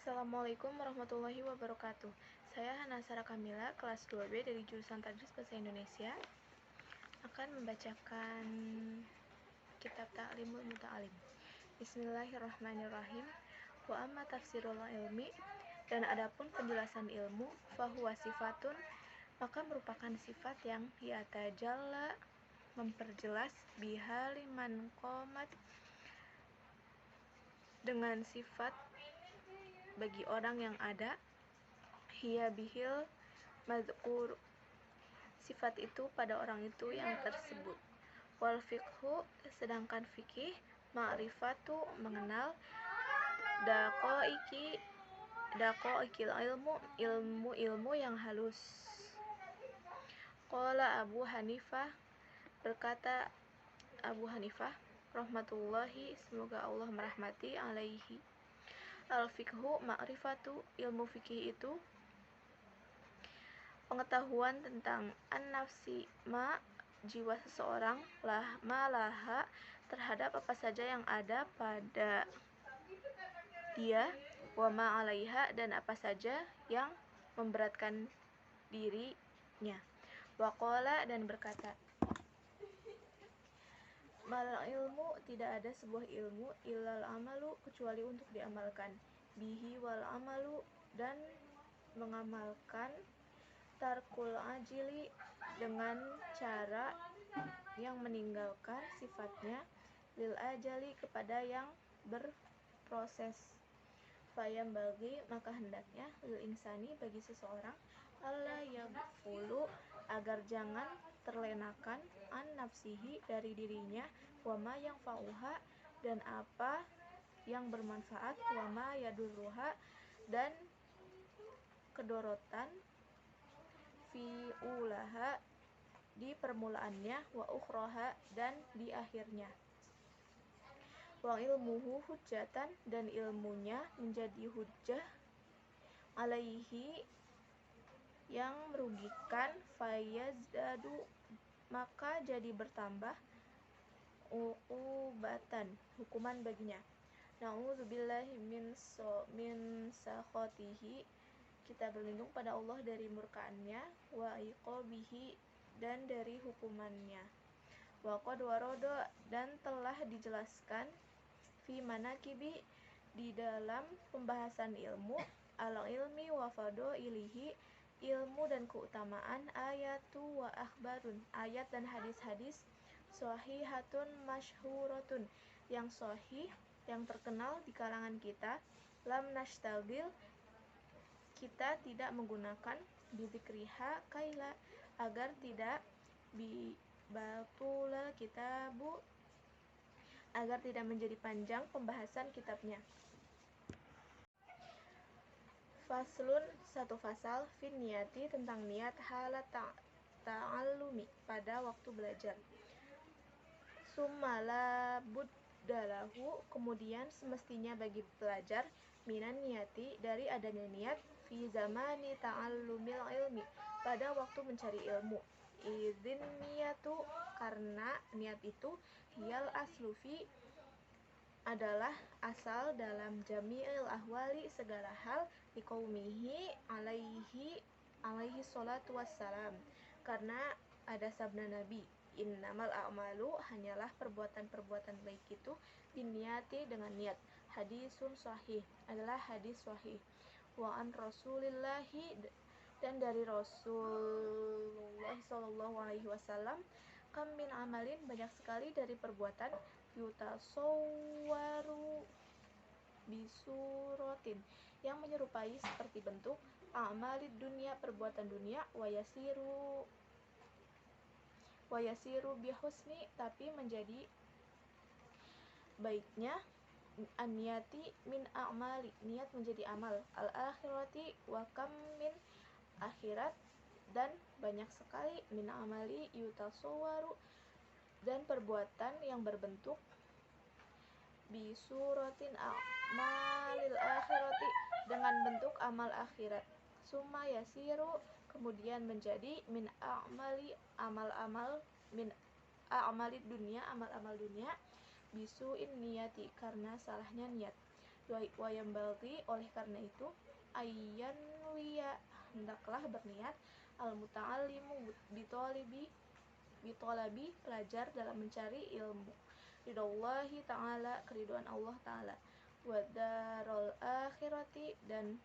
Assalamualaikum warahmatullahi wabarakatuh. Saya Hana Sarah Kamila, kelas 2B dari jurusan Tadris Bahasa Indonesia, akan membacakan kitab Ta'limul Muta'alim. Bismillahirrahmanirrahim. Wa amma tafsirul ilmi, dan adapun penjelasan ilmu, fahuwa sifatun, maka merupakan sifat yang yatajalla, memperjelas, bihaliman qomat, dengan sifat bagi orang yang ada, hiya bihil madhkur, sifat itu pada orang itu yang tersebut. Wal fiqhu, sedangkan fikih, ma'rifatu, mengenal, daqaiqil ilmu yang halus. Qala Abu Hanifah, berkata Abu Hanifah rahmatullahi, semoga Allah merahmati, alaihi, al-fiqhu ma'rifatu, ilmu fikih itu pengetahuan tentang an-nafsi, jiwa seseorang, malaha, terhadap apa saja yang ada pada dia, wa ma'alaiha, dan apa saja yang memberatkan dirinya. Wa qala, dan berkata, mal ilmu, tidak ada sebuah ilmu, illal amalu, kecuali untuk diamalkan, bihi wal amalu, dan mengamalkan, tarkul ajili, dengan cara yang meninggalkan sifatnya, lil ajali, kepada yang berproses. Fayam bagi, maka hendaknya, lil insani, bagi seseorang, alla yaghfulu, agar jangan terlenakan, an nafsihi, dari dirinya, wama yang fa'uha, dan apa yang bermanfaat, wama yadurruha, dan kedorotan, fi ulaha, di permulaannya, wa ukhroha, dan di akhirnya. Wa ilmuhu hujjatan, dan ilmunya menjadi hujjah, alaihi, yang merugikan, fayazdadu, maka jadi bertambah, uqubatan, hukuman baginya. Na'udzubillahi min sakhotihi, kita berlindung pada Allah dari murkaannya, wa iqabihi, dan dari hukumannya. Wa qad warodo, dan telah dijelaskan, fi manaqibi, di dalam pembahasan ilmu, al ilmi wa fadhailihi, ilmu dan keutamaan, ayatu wa akhbarun, ayat dan hadis-hadis, shahihatun masyhuratun, yang sahih, yang terkenal di kalangan kita, lam nashtagil, kita tidak menggunakan, bizikriha kaila, agar tidak batulal kitabu, agar tidak menjadi panjang pembahasan kitabnya. Faslun, satu fasal, fin niyati, tentang niat, halat ta'allumi, pada waktu belajar. Sumala buddalahu, kemudian semestinya bagi pelajar, minan niyati, dari adanya niat, fi zamani ta'allumil ilmi, pada waktu mencari ilmu. Idzin niyatu, karena niat itu, hiyal aslufi, adalah asal dalam jami'il ahwali, segala hal, liqaumihi alaihi salatu wassalam, karena ada sabda Nabi, innamal a'malu, hanyalah perbuatan-perbuatan baik itu, binniyati, dengan niat. Hadisun sahih, adalah hadis sahih. Wa an rasulillahi, dan dari Rasulullah SAW, kam min amalin, banyak sekali dari perbuatan, yutasawwaru bisurotin, yang menyerupai seperti bentuk, amalid dunia, perbuatan dunia, wayasiru bihusni, tapi menjadi baiknya, an-niyati min a'mali, niat menjadi amal, al-akhirati, wa kam min akhirat, dan banyak sekali, min amali yutasawwaru, dan perbuatan yang berbentuk, bisuratin a'malil akhirati, dengan bentuk amal akhirat. Summa yasiru, kemudian menjadi, min a'mali, amal-amal, min a'malid dunia, amal-amal dunia, bisu'in niyati, karena salahnya niat. Wayam balti, oleh karena itu ayyan wiya, hendaklah berniat al muta'allimu bitolabi, pelajar dalam mencari ilmu, ridallahi ta'ala, keriduan Allah ta'ala, wa darul akhirati, dan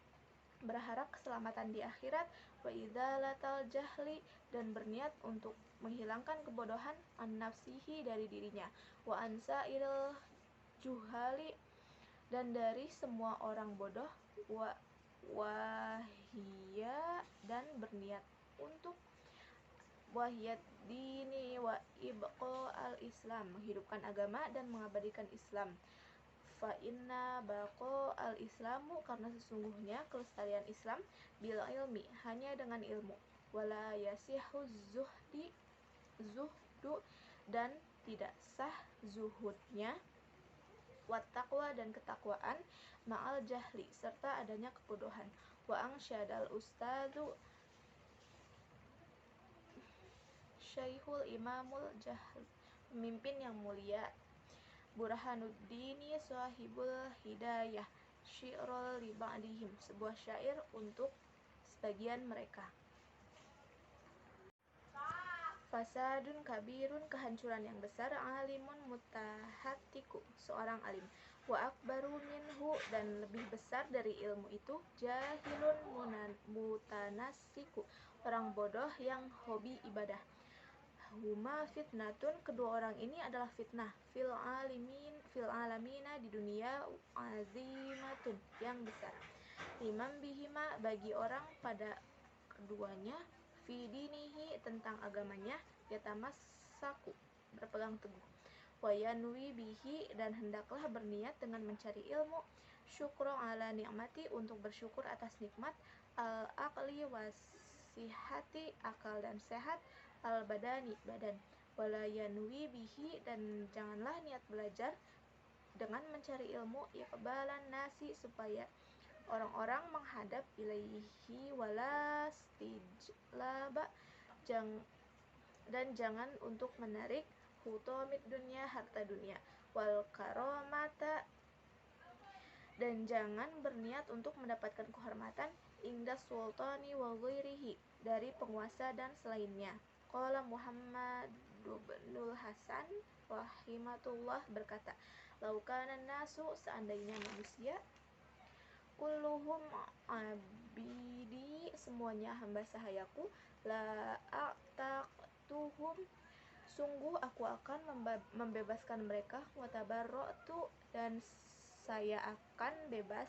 berharap keselamatan di akhirat, wa idzalatal jahli, dan berniat untuk menghilangkan kebodohan, an nafsihi, dari dirinya, wa ansairil juhali, dan dari semua orang bodoh, wahia, dan berniat untuk wahiyat dini wa ibqa al-islam, menghidupkan agama dan mengabadikan Islam. Fa inna baqo al-islamu, karena sesungguhnya kelestarian Islam, bil ilmi, hanya dengan ilmu, wala yasihu zuhdu, dan tidak sah zuhudnya, wat taqwa, dan ketakwaan, ma'al jahli, serta adanya kebodohan. Wa angsyadal ustadzu Syekhul Imamul Jahl, pemimpin yang mulia, Burhanuddini Sahibul Hidayah, syi'rul li ba'dihim, sebuah syair untuk sebagian mereka. Fasadun kabirun, kehancuran yang besar, alimun mutahatiku, seorang alim, wa akbaru minhu, dan lebih besar dari ilmu itu, jahilun mutanasiku, orang bodoh yang hobi ibadah. Huma fitnatun, kedua orang ini adalah fitnah, fil alamina, di dunia, azimatun, yang besar, liman bihima, bagi orang pada keduanya, fi dinihi, tentang agamanya, yatamassaku, berpegang teguh, wa yanwi bihi, dan hendaklah berniat dengan mencari ilmu, syukra ala nikmati, untuk bersyukur atas nikmat, al-aqli wasihati, akal dan sehat, al-badani, badan, wala yanwi bihi, dan janganlah niat belajar dengan mencari ilmu, iqbalan nasi, supaya orang-orang menghadap, ilaihi wala stijlaba, dan jangan untuk menarik, hutomid dunia, harta dunia, wal karomata, dan jangan berniat untuk mendapatkan kehormatan, indas sultani wa ghairihi, dari penguasa dan selainnya. Qala Muhammad bin Hasan rahimatullah berkata, laukana nasu, seandainya manusia, kulluhum abidi, semuanya hamba sahayaku, la a'taqtuhum, sungguh aku akan membebaskan mereka, wa tabarra'tu, dan saya akan bebas,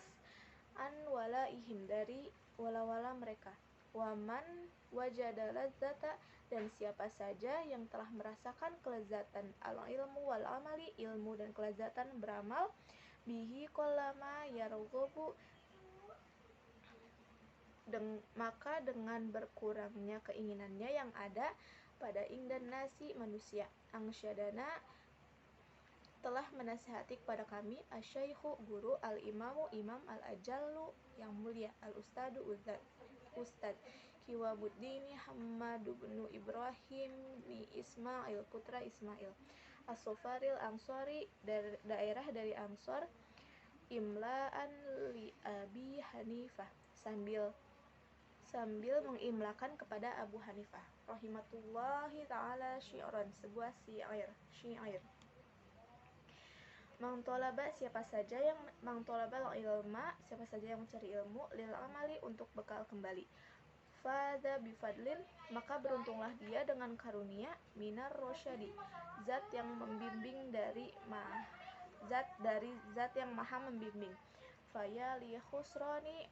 an walaihim, dari wala-wala mereka, waman wajada ladzata, dan siapa saja yang telah merasakan kelezatan, al-ilmu wal amali, ilmu dan kelezatan beramal, bihi qallama yarghabu, maka dengan berkurangnya keinginannya yang ada pada ingdan nasi, manusia, angsyadana, telah menasihati kepada kami, asyaikhu, guru, al-imamu, imam, al-ajallu, yang mulia, al-ustadu, ustad, Kiwamuddini Hamad bin Ibrahim bin Ismail, putra Ismail, as-Sofaril Ansori, daerah dari Ansor, imla'an li Abi Hanifah, sambil mengimlakan kepada Abu Hanifah, rahimatullahi ta'ala, syi'ran, sebuah syair. Mangtolaba, siapa saja yang mangtolabal ilma, siapa saja yang mencari ilmu, lil amali, untuk bekal kembali, fadza bifadlin, maka beruntunglah dia dengan karunia, minar rosyadi, zat yang membimbing dari zat yang maha membimbing, faya li khusroni,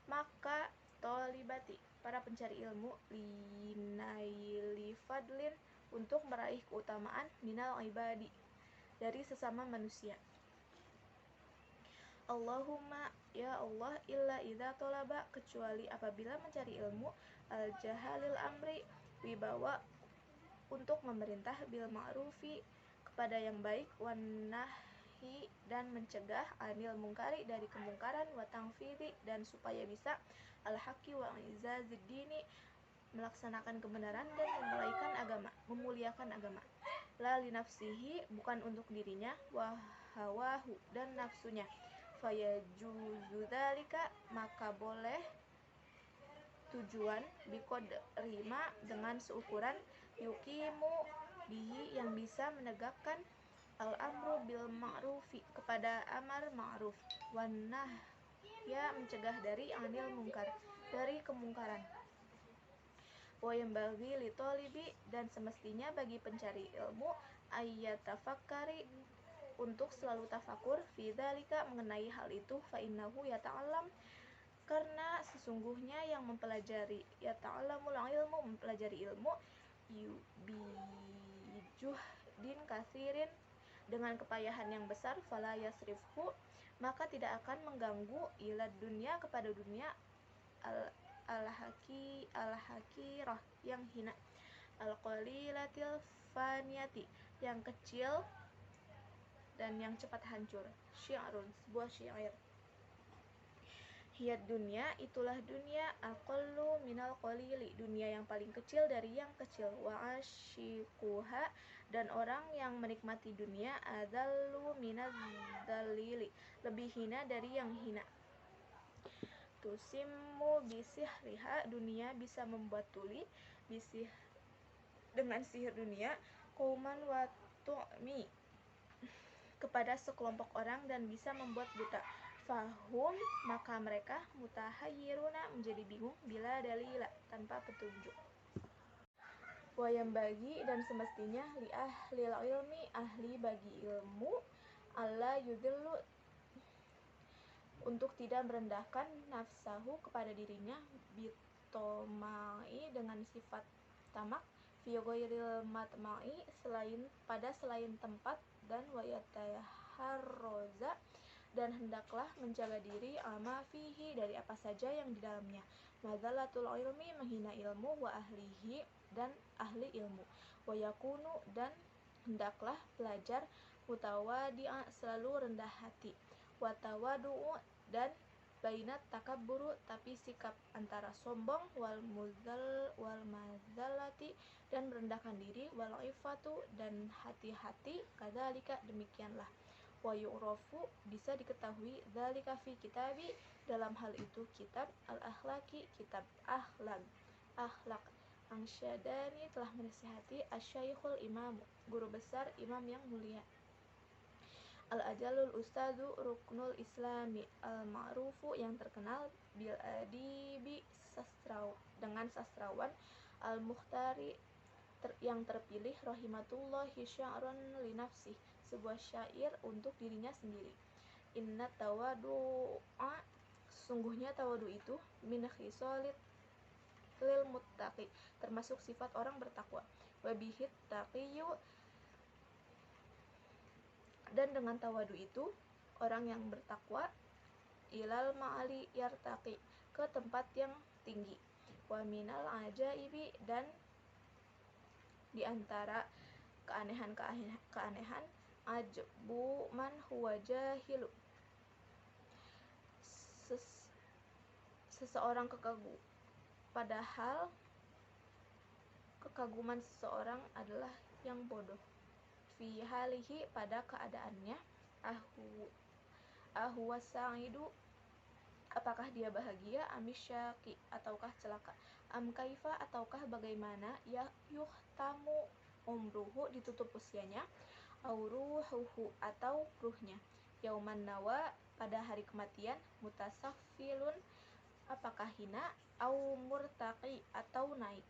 maka tolibati, para pencari ilmu, linaili fadlin, untuk meraih keutamaan, minal ibadi, dari sesama manusia. Allahumma, ya Allah, illa idza tolaba, kecuali apabila mencari ilmu, al-jahalil amri, wibawa untuk memerintah, bil ma'rufi, kepada yang baik, wan nahi, dan mencegah, anil mungkari, dari kemungkaran, wa tangfidhi, dan supaya bisa, al-haqqi wa izazid dini, melaksanakan kebenaran dan memuliakan agama, la li nafsihi, bukan untuk dirinya, wa hawahu dan nafsunya. Fayajuzu dzalika, maka boleh tujuan biqadrima dengan seukuran yuqimu bihi yang bisa menegakkan al-amru bil ma'rufi kepada amar ma'ruf, wan nahya mencegah dari anil munkar dari kemungkaran. Wa yambaghi li talibi, dan semestinya bagi pencari ilmu ayyatafakkari, untuk selalu tafakur fi dzalika mengenai hal itu, fa innahu yata'allam, karena sesungguhnya yang mempelajari yata'allamul ilmu mempelajari ilmu bijuhdin katsirin dengan kepayahan yang besar, fala yasrifhu, maka tidak akan mengganggu ila dunia kepada dunia al-hakirah yang hina, al-qalilatil faniyati yang kecil dan yang cepat hancur. Syi'run, sebuah syair. Hiyad dunia, itulah dunia, aqallu minal qalili, dunia yang paling kecil dari yang kecil. Wa asyikuha, dan orang yang menikmati dunia, adallu minaz dalili, lebih hina dari yang hina. Tusimmu bisihriha, dunia bisa membuat tuli, bisih dengan sihir dunia, qauman wa tu'mi, kepada sekelompok orang, dan bisa membuat buta. Fahum, maka mereka mutahayyiruna, menjadi bingung, bila dalila, tanpa petunjuk. Wayam bagi, dan semestinya li ahlil ilmi, ahli bagi ilmu, alla yudhillu, untuk tidak merendahkan nafsahu kepada dirinya, bitomai, dengan sifat tamak, fi ghairil matma'i, selain tempat, dan wayataharroza, dan hendaklah menjaga diri ama fihi, dari apa saja yang di dalamnya, madzalatul ilmi, menghina ilmu, wa ahlihi, dan ahli ilmu, wa yakunu, dan hendaklah belajar mutawadi'a, selalu rendah hati, wa tawadu'u, dan bainat takabburu, tapi sikap antara sombong, wal mazallati, dan merendahkan diri, wal ifatu, dan hati-hati, kadzalika, demikianlah. Wa yu'rafu, bisa diketahui, dzalika fi kitabi, dalam hal itu kitab, al-akhlaqi, kitab akhlak. Angsyadani, telah menasihati, asyaikhul imam, guru besar, imam yang mulia, al-ajalul ustadu, ruknul islami, al-ma'rufu, yang terkenal, bil adibi, dengan sastrawan, al-mukhtari, yang terpilih, rahimatullahi, sya'ran li nafsih, sebuah syair untuk dirinya sendiri. Inna tawadu'a, sungguhnya tawadu itu, min khisalit lil muttaqi, termasuk sifat orang bertakwa. Wa bihit taqiyu, dan dengan tawadu itu orang yang bertakwa, ilal ma'ali yartaqi, ke tempat yang tinggi. Wa minal ajaibi, dan di antara keanehan, ajbu man huwa jahilu, seseorang padahal kekaguman seseorang adalah yang bodoh. Fi halihi, pada keadaannya, ahwa sa'idu, apakah dia bahagia, amisyaki, ataukah celaka, am kaifa, ataukah bagaimana, ya yuhtamu umruhu, ditutup usianya, auruhuhu, atau ruhnya, yauman nawa, pada hari kematian, mutasaffilun, apakah hina, au murtaqi, atau naik.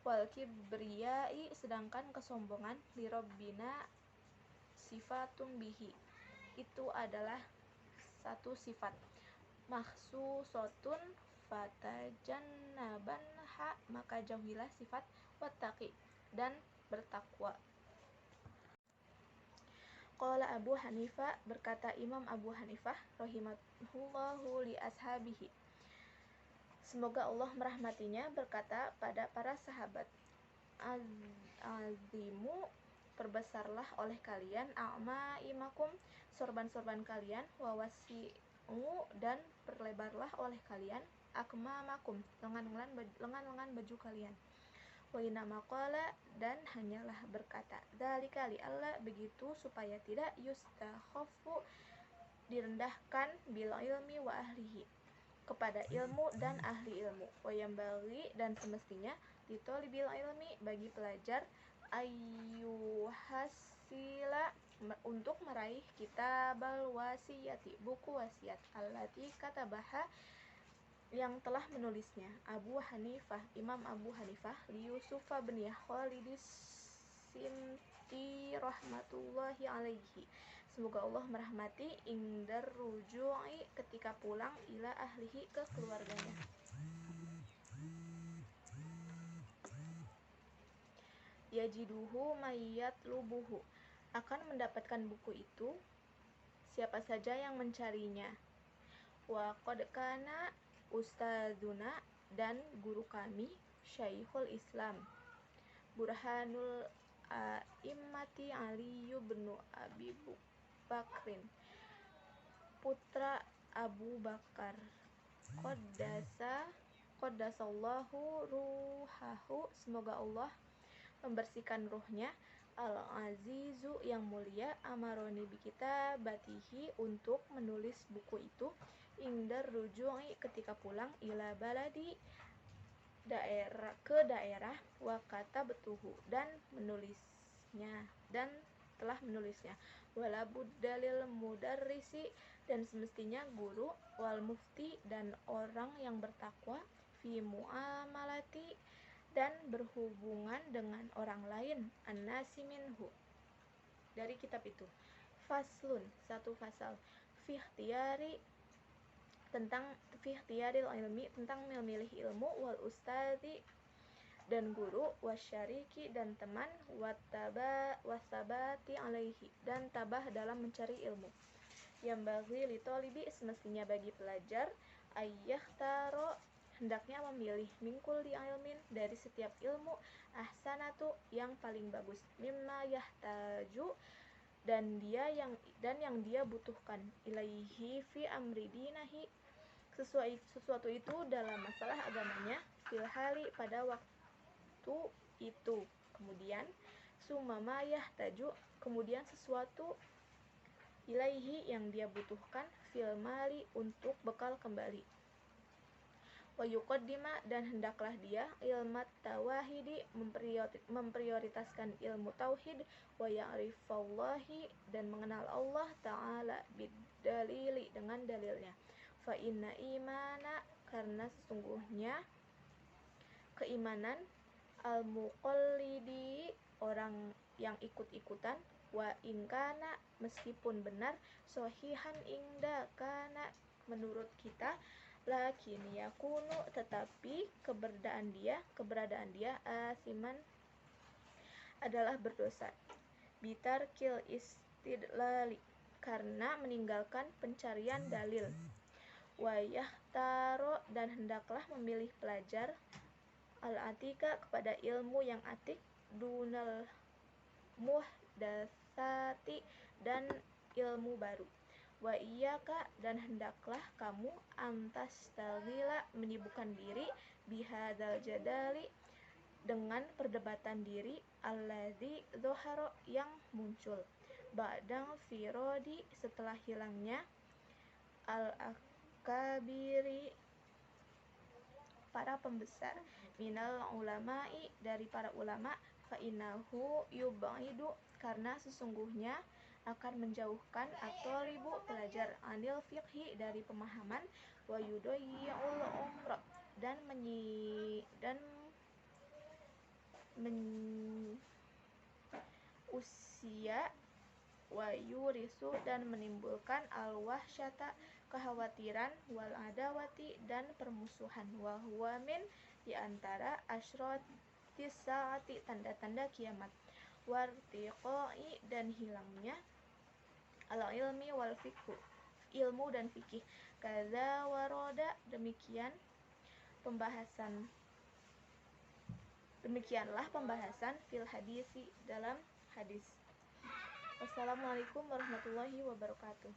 Wal kibriyai, sedangkan kesombongan, li rabbina sifatun bihi, itu adalah satu sifat, makhsusotun, fatajannabanha, maka jauhilah sifat, wattaqi, dan bertakwa. Qala Abu Hanifah, berkata Imam Abu Hanifah, rahimahullahu, li ashabihi, semoga Allah merahmatinya, berkata pada para sahabat, azimu, perbesarlah oleh kalian, a'maimakum, sorban-sorban kalian, wawasi'u, dan perlebarlah oleh kalian, akmamakum, lengan-lengan baju kalian, Wa inama qala, dan hanyalah berkata, dzalika li alla, begitu supaya tidak yustakhaffu, direndahkan, bil ilmi wa ahlihi, kepada ilmu dan ahli ilmu. Wa yambaghi, dan semestinya, li thalibil ilmi, bagi pelajar, ayyuhasila, untuk meraih kitabal wasiyati, buku wasiat, allati katabaha, yang telah menulisnya Abu Hanifah, Imam Abu Hanifah, li Yusuf bin Khalid Sinti rahmatullahi alaihi, semoga Allah merahmati, indar ruju'i, ketika pulang, ila ahlihi, ke keluarganya. Yajiduhu mayyatlubuhu, akan mendapatkan buku itu siapa saja yang mencarinya. Wa qad kana ustadzuna, dan guru kami, Syekhul Islam Burhanul A'immati Ali bin Abi Bakrin, putra Abu Bakar, qaddasallahu ruhahu, semoga Allah membersihkan ruhnya, al-azizu, yang mulia, amaroni bi kitabatihi, untuk menulis buku itu, indar ruju'i, ketika pulang, ila baladi, ke daerah, wa katabtuhu, dan telah menulisnya, wala buddalil mudarrisi, dan semestinya guru, wal mufti, dan orang yang bertakwa, fi muamalati, dan berhubungan dengan orang lain, an-nasi minhu, dari kitab itu. Faslun, satu fasal, fi ikhtiyaril ilmi, tentang memilih ilmu, wal ustadi, dan guru, wasyariki, dan teman, wasabati alaihi, dan tabah dalam mencari ilmu. Yang bagi li tolibi, semestinya bagi pelajar, ayyakhtaro, hendaknya memilih, mingkul di ilmin, dari setiap ilmu, ahsanatu, yang paling bagus, mimma yahtaju, dan yang dia butuhkan, ilaihi fi amri dinahi, sesuatu itu dalam masalah agamanya, fil hali, pada waktu itu. Kemudian sumama yahtaju, kemudian sesuatu, ilaihi, yang dia butuhkan, fil mali, untuk bekal kembali. Wa yuqaddima, dan hendaklah dia, ilmat tawahidi, memprioritaskan ilmu tauhid, wa ya'rifallahi, dan mengenal Allah ta'ala bidalili, dengan dalilnya. Fa inna imana, karena sesungguhnya keimanan, al-muqallidi, orang yang ikut-ikutan, wa ingkana, meskipun benar, sohihan ingda kana, menurut kita, lakin yakunu, tetapi keberadaan dia asiman, adalah berdosa, bitarkil istidlali, karena meninggalkan pencarian dalil. Wa yahtaro, dan hendaklah memilih pelajar, al-atika, kepada ilmu yang atik, dunal muhdatsati, dan ilmu baru. Wa iyyaka, dan hendaklah kamu, antastagila, menyibukkan diri, bihadzal jadali, dengan perdebatan diri, alladzi dzahara, yang muncul, ba'dang firodi, setelah hilangnya, al-akabiri, para pembesar, minal ulama'i, dari para ulama, fa innahu yub'idu, karena sesungguhnya akan menjauhkan, at-thalibu, pelajar, anil fiqhi, dari pemahaman, wa yudayyi'ul umra, dan usia, wa yurisu, dan menimbulkan, al-wahsyata, kekhawatiran, wal adawati, dan permusuhan, wa huwa min, diantara, asyratis saati, tanda-tanda kiamat, wartiqai, dan hilangnya, al-ilmi wal fiqhu, ilmu dan fikih, kadza waroda, demikianlah pembahasan, fil hadisi, dalam hadis. Wassalamualaikum warahmatullahi wabarakatuh.